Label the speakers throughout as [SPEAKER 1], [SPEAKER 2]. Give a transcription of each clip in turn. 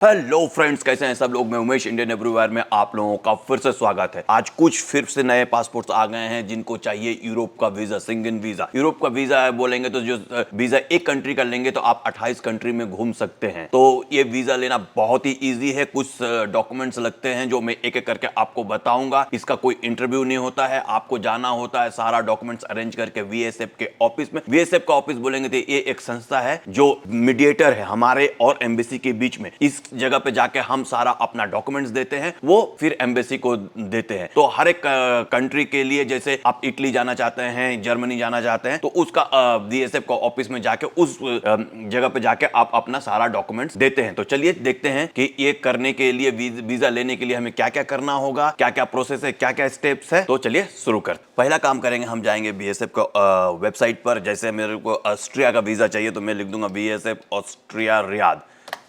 [SPEAKER 1] Hello friends, कैसे हैं सब लोग। मैं उमेश, इंडियन एवरीवेयर में आप लोगों का फिर से स्वागत है। आज कुछ फिर से नए पासपोर्ट्स आ गए हैं जिनको चाहिए यूरोप का वीजा, सिंगन वीजा। यूरोप का वीजा है बोलेंगे तो जो वीजा एक कंट्री का लेंगे तो आप 28 कंट्री में घूम सकते हैं। तो ये वीजा लेना बहुत ही ईजी है। कुछ डॉक्यूमेंट्स लगते हैं जो मैं एक एक करके आपको बताऊंगा। इसका कोई इंटरव्यू नहीं होता है, आपको जाना होता है सारा डॉक्यूमेंट्स अरेंज करके वीएसएफ के ऑफिस में। वीएसएफ का ऑफिस बोलेंगे तो ये एक संस्था है जो मीडिएटर है हमारे और एम्बेसी के बीच में। इस जगह पे जाके हम सारा अपना डॉक्यूमेंट्स देते हैं, वो फिर एम्बेसी को देते हैं। तो हर एक कंट्री के लिए, जैसे आप इटली जाना चाहते हैं, जर्मनी जाना चाहते हैं, तो उसका बीएसएफ का ऑफिस में जाके उस जगह पे जाके आप अपना सारा डॉक्यूमेंट्स देते हैं। तो चलिए देखते हैं कि ये करने के लिए, वीजा लेने के लिए हमें क्या क्या करना होगा, क्या क्या प्रोसेस है, क्या क्या स्टेप्स है। तो चलिए शुरू कर। पहला काम करेंगे, हम जाएंगे बीएसएफ का वेबसाइट पर। जैसे मेरे को ऑस्ट्रिया का वीजा चाहिए तो मैं लिख दूंगा बीएसएफ ऑस्ट्रिया रियाद।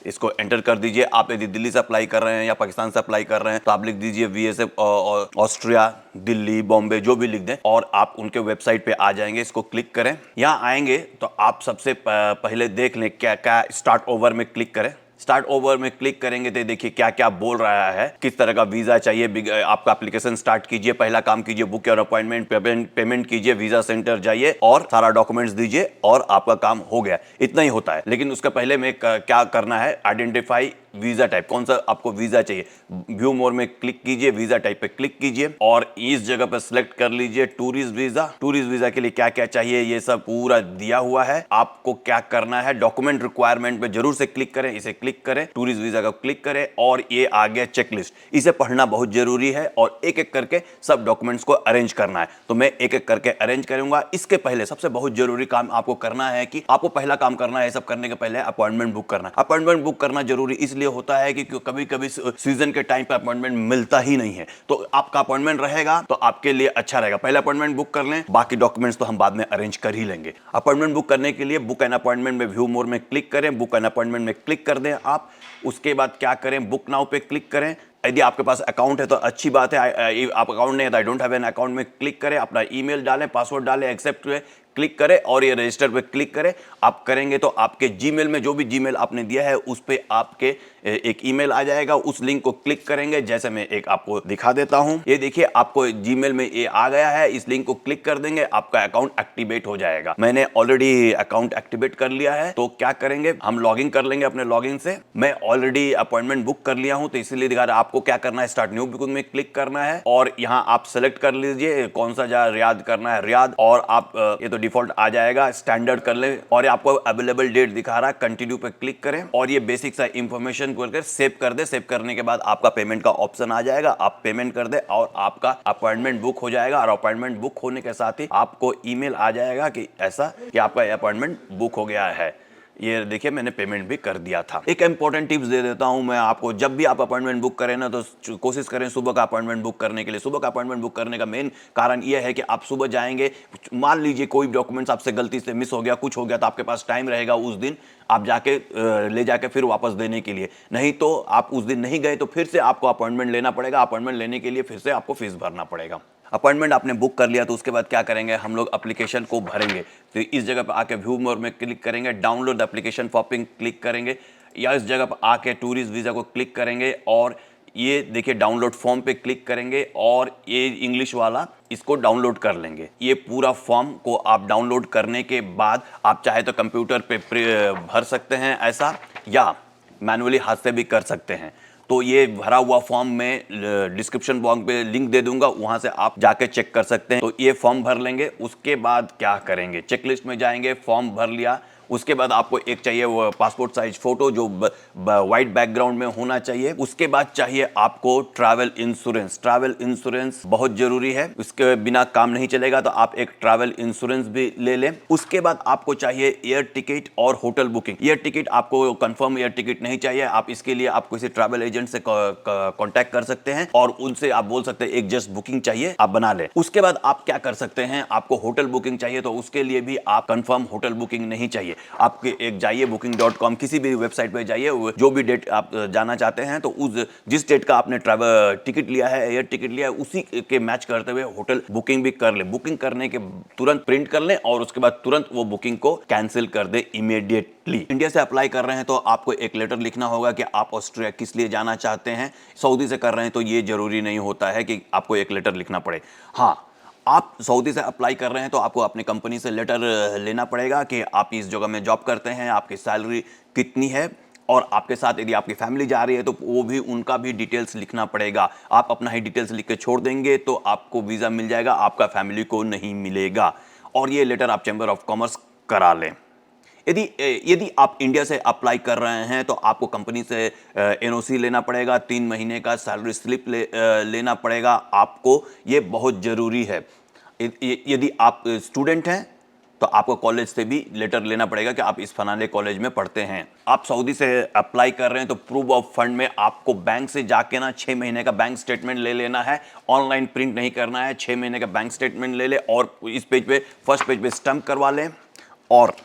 [SPEAKER 1] इसको एंटर कर दीजिए। आप यदि दिल्ली से अप्लाई कर रहे हैं या पाकिस्तान से अप्लाई कर रहे हैं तो आप लिख दीजिए वीएसएफ ऑस्ट्रिया दिल्ली बॉम्बे, जो भी लिख दें, और आप उनके वेबसाइट पे आ जाएंगे। इसको क्लिक करें। यहाँ आएंगे तो आप सबसे पहले देख लें क्या क्या, स्टार्ट ओवर में क्लिक करें। स्टार्ट ओवर में क्लिक करेंगे तो देखिए क्या क्या बोल रहा है, किस तरह का वीजा चाहिए। आपका एप्लीकेशन स्टार्ट कीजिए। पहला काम कीजिए, बुक योर अपॉइंटमेंट, पेमेंट कीजिए, वीजा सेंटर जाइए और सारा डॉक्यूमेंट्स दीजिए और आपका काम हो गया। इतना ही होता है। लेकिन उसका पहले में क्या करना है, आइडेंटिफाई वीजा टाइप, कौन सा आपको वीजा चाहिए। व्यू मोर में क्लिक कीजिए, वीजा टाइप पे क्लिक कीजिए और इस जगह पे सिलेक्ट कर लीजिए टूरिस्ट वीजा। टूरिस्ट वीजा के लिए क्या क्या चाहिए ये सब पूरा दिया हुआ है। आपको क्या करना है, डॉक्यूमेंट रिक्वायरमेंट पे जरूर से क्लिक करें, इसे क्लिक करें, टूरिस्ट वीजा का क्लिक करें और ये आ गया चेकलिस्ट। इसे पढ़ना बहुत जरूरी है और एक एक करके सब डॉक्यूमेंट्स को अरेंज करना है। तो मैं एक एक करके अरेंज करूंगा। इसके पहले सबसे बहुत जरूरी काम आपको करना है कि आपको पहला काम करना है, सब करने के पहले अपॉइंटमेंट बुक करना। अपॉइंटमेंट बुक करना जरूरी इसलिए होता है कि कभी कभी सीजन के टाइम पे अपॉइंटमेंट मिलता ही नहीं है। तो आपका अपॉइंटमेंट रहेगा तो आपके लिए अच्छा रहेगा। पहले अपॉइंटमेंट बुक कर लें, बाकी डॉक्यूमेंट्स तो हम बाद में अरेंज कर ही लेंगे। अपॉइंटमेंट बुक करने के लिए बुक एन अपॉइंटमेंट में व्यू मोर में क्लिक करें, बुक एन अपॉइंटमेंट में क्लिक कर दें आप। उसके बाद क्या करें, बुक नाउ पे क्लिक करें। यदि आपके पास अकाउंट है तो अच्छी बात है, आप अकाउंट नहीं है तो I don't have an account में क्लिक करें, अपना ईमेल डालें, पासवर्ड डालें, एक्सेप्ट क्लिक करें और ये रजिस्टर पे क्लिक करें। आप करेंगे तो आपके जीमेल में, जो भी जीमेल आपने दिया है उस पे आपके एक ईमेल आ जाएगा। उस लिंक को क्लिक करेंगे, जैसे मैं एक आपको दिखा देता हूं। ये देखिए आपको जीमेल में ये आ गया है। इस लिंक को क्लिक कर देंगे, आपका अकाउंट एक्टिवेट हो जाएगा। मैंने ऑलरेडी अकाउंट एक्टिवेट कर लिया है। तो क्या करेंगे, हम लॉगिन कर लेंगे अपने लॉगिन से। मैं ऑलरेडी अपॉइंटमेंट बुक कर लिया हूं तो इसीलिए दिखा रहा है। आपको क्या करना है, स्टार्ट न्यू बुकिंग में क्लिक करना है और यहाँ आप सेलेक्ट कर लीजिए कौन सा जा रियाद करना है, रियाद। और आप ये तो डिफॉल्ट आ जाएगा, स्टैंडर्ड कर ले और आपको अवेलेबल डेट दिखा रहा है, कंटिन्यू पे क्लिक करें और ये बेसिक सा इंफॉर्मेशन करके सेव कर दे। सेव करने के बाद आपका पेमेंट का ऑप्शन आ जाएगा, आप पेमेंट कर दे और आपका अपॉइंटमेंट बुक हो जाएगा। और अपॉइंटमेंट बुक होने के साथ ही आपको ईमेल आ जाएगा कि ऐसा कि आपका अपॉइंटमेंट बुक हो गया है। ये देखिए मैंने पेमेंट भी कर दिया था। एक इंपॉर्टेंट टिप्स दे देता हूं मैं आपको, जब भी आप अपॉइंटमेंट बुक करें ना तो कोशिश करें सुबह का अपॉइंटमेंट बुक करने के लिए। सुबह का अपॉइंटमेंट बुक करने का मेन कारण यह है कि आप सुबह जाएंगे, मान लीजिए कोई डॉक्यूमेंट्स आपसे गलती से मिस हो गया, कुछ हो गया, तो आपके पास टाइम रहेगा उस दिन आप जाके ले जाके फिर वापस देने के लिए। नहीं तो आप उस दिन नहीं गए तो फिर से आपको अपॉइंटमेंट लेना पड़ेगा। अपॉइंटमेंट लेने के लिए फिर से आपको फीस भरना पड़ेगा। अपॉइंटमेंट आपने बुक कर लिया तो उसके बाद क्या करेंगे, हम लोग एप्लीकेशन को भरेंगे। तो इस जगह पर आके व्यू मोर में क्लिक करेंगे, download the application form click करेंगे, या इस जगह पर आके टूरिस्ट वीज़ा को क्लिक करेंगे और ये देखिए डाउनलोड फॉर्म पे क्लिक करेंगे और ये इंग्लिश वाला इसको डाउनलोड कर लेंगे। ये पूरा फॉर्म को आप डाउनलोड करने के बाद आप चाहे तो कंप्यूटर पे भर सकते हैं ऐसा, या मैनुअली हाथ से भी कर सकते हैं। तो ये भरा हुआ फॉर्म में डिस्क्रिप्शन बॉक्स पे लिंक दे दूंगा, वहां से आप जाके चेक कर सकते हैं। तो ये फॉर्म भर लेंगे। उसके बाद क्या करेंगे, चेकलिस्ट में जाएंगे, फॉर्म भर लिया। उसके बाद आपको एक चाहिए वो पासपोर्ट साइज फोटो जो वाइट बैकग्राउंड में होना चाहिए। उसके बाद चाहिए आपको ट्रैवल इंश्योरेंस। ट्रैवल इंश्योरेंस बहुत जरूरी है, उसके बिना काम नहीं चलेगा, तो आप एक ट्रैवल इंश्योरेंस भी ले लें। उसके बाद आपको चाहिए एयर टिकट और होटल बुकिंग। एयर टिकट आपको कंफर्म एयर टिकट नहीं चाहिए, आप इसके लिए आप किसी ट्रैवल एजेंट से कांटेक्ट कर सकते हैं और उनसे आप बोल सकते हैं एक जस्ट बुकिंग चाहिए, आप बना लें। उसके बाद आप क्या कर सकते हैं, आपको होटल बुकिंग चाहिए तो उसके लिए भी आप कंफर्म होटल बुकिंग नहीं चाहिए। आपके एक जाइए booking.com किसी भी वेबसाइट पे जाइए, जो भी डेट आप जाना चाहते हैं तो उस जिस डेट का आपने ट्रैवल टिकट लिया है, एयर टिकट लिया है, उसी के मैच करते हुए होटल बुकिंग भी कर ले। बुकिंग करने के तुरंत प्रिंट कर लें और उसके बाद तुरंत वो बुकिंग को कैंसिल कर दे इमीडिएटली। इंडिया से अप्लाई कर रहे हैं तो आपको एक लेटर लिखना होगा कि आप ऑस्ट्रिया किस लिए जाना चाहते हैं। सऊदी से कर रहे हैं तो ये जरूरी नहीं होता है कि आपको एक लेटर लिखना पड़े। हाँ, आप सऊदी से अप्लाई कर रहे हैं तो आपको अपनी कंपनी से लेटर लेना पड़ेगा कि आप इस जगह में जॉब करते हैं, आपकी सैलरी कितनी है, और आपके साथ यदि आपकी फैमिली जा रही है तो वो भी, उनका भी डिटेल्स लिखना पड़ेगा। आप अपना ही डिटेल्स लिख के छोड़ देंगे तो आपको वीज़ा मिल जाएगा, आपका फैमिली को नहीं मिलेगा। और ये लेटर आप चैम्बर ऑफ कॉमर्स करा लें। यदि यदि आप इंडिया से अप्लाई कर रहे हैं तो आपको कंपनी से एनओसी लेना पड़ेगा, 3 महीने का सैलरी स्लिप लेना पड़ेगा आपको, ये बहुत ज़रूरी है। यदि आप स्टूडेंट हैं तो आपको कॉलेज से भी लेटर लेना पड़ेगा कि आप इस फलाने कॉलेज में पढ़ते हैं। आप सऊदी से अप्लाई कर रहे हैं तो प्रूफ ऑफ फंड में आपको बैंक से जाके ना 6 महीने का बैंक स्टेटमेंट ले लेना है। ऑनलाइन प्रिंट नहीं करना है, 6 महीने का बैंक स्टेटमेंट ले ले और इस पेज पे, फर्स्ट पेज पे स्टंप करवा लें और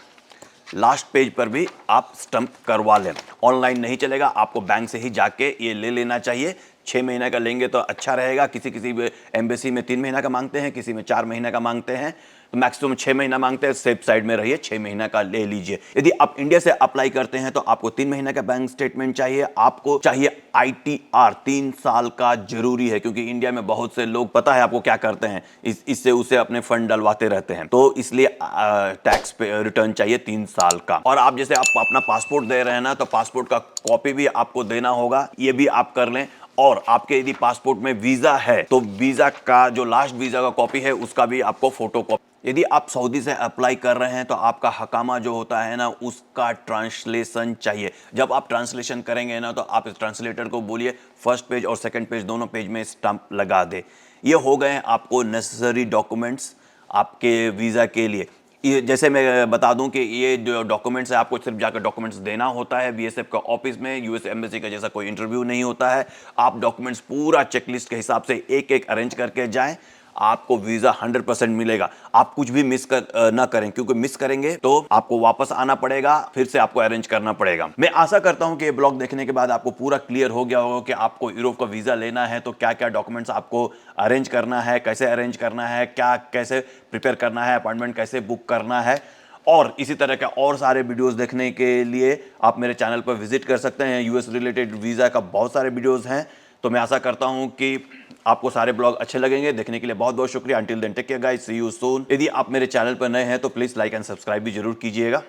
[SPEAKER 1] लास्ट पेज पर भी आप स्टंप करवा लें। ऑनलाइन नहीं चलेगा, आपको बैंक से ही जाके ये ले लेना चाहिए। 6 महीने का लेंगे तो अच्छा रहेगा। किसी किसी एम्बेसी में 3 महीना का मांगते हैं, किसी में 4 महीना का मांगते हैं, तो मैक्सिमम 6 महीना मांगते हैं। सेफ साइड में रहिए, 6 महीना का ले लीजिए। यदि आप इंडिया से अप्लाई करते हैं तो आपको 3 महीने का बैंक स्टेटमेंट चाहिए। आपको चाहिए ITR, 3 साल का जरूरी है, क्योंकि इंडिया में बहुत से लोग, पता है आपको क्या करते हैं, इससे उसे अपने फंड डलवाते रहते हैं, तो इसलिए टैक्स पे रिटर्न चाहिए 3 साल का। और आप जैसे आप अपना पासपोर्ट दे रहे हैं ना, तो पासपोर्ट का कॉपी भी आपको देना होगा, ये भी आप कर लें। और आपके यदि पासपोर्ट में वीजा है तो वीजा का जो लास्ट वीजा का कॉपी है उसका भी आपको फोटो कॉपी। यदि आप सऊदी से अप्लाई कर रहे हैं तो आपका हकामा जो होता है ना, उसका ट्रांसलेशन चाहिए। जब आप ट्रांसलेशन करेंगे ना तो आप इस ट्रांसलेटर को बोलिए फर्स्ट पेज और सेकंड पेज दोनों पेज में स्टंप लगा दे। ये हो गए आपको नेसेसरी डॉक्यूमेंट्स आपके वीज़ा के लिए। ये जैसे मैं बता दूं कि ये जो डॉक्यूमेंट्स है, आपको सिर्फ जाकर डॉक्यूमेंट्स देना होता है बीएसएफ का ऑफिस में। यूएस एम्बेसी का जैसा कोई इंटरव्यू नहीं होता है। आप डॉक्यूमेंट्स पूरा चेकलिस्ट के हिसाब से एक एक अरेंज करके जाएं, आपको वीजा 100% मिलेगा। आप कुछ भी मिस ना करें, क्योंकि मिस करेंगे तो आपको वापस आना पड़ेगा, फिर से आपको अरेंज करना पड़ेगा। मैं आशा करता हूं कि ये ब्लॉग देखने के बाद आपको पूरा क्लियर हो गया होगा कि आपको यूरोप का वीजा लेना है तो क्या क्या डॉक्यूमेंट्स आपको अरेंज करना है, कैसे अरेंज करना है, क्या कैसे प्रिपेयर करना है, अपॉइंटमेंट कैसे बुक करना है। और इसी तरह के और सारे वीडियोस देखने के लिए आप मेरे चैनल पर विजिट कर सकते हैं। यूएस रिलेटेड वीजा का बहुत सारे वीडियोस हैं। तो मैं आशा करता हूं कि आपको सारे ब्लॉग अच्छे लगेंगे। देखने के लिए बहुत बहुत शुक्रिया। Until then take care guys, see you soon. यदि आप मेरे चैनल पर नए हैं तो प्लीज लाइक एंड सब्सक्राइब भी जरूर कीजिएगा।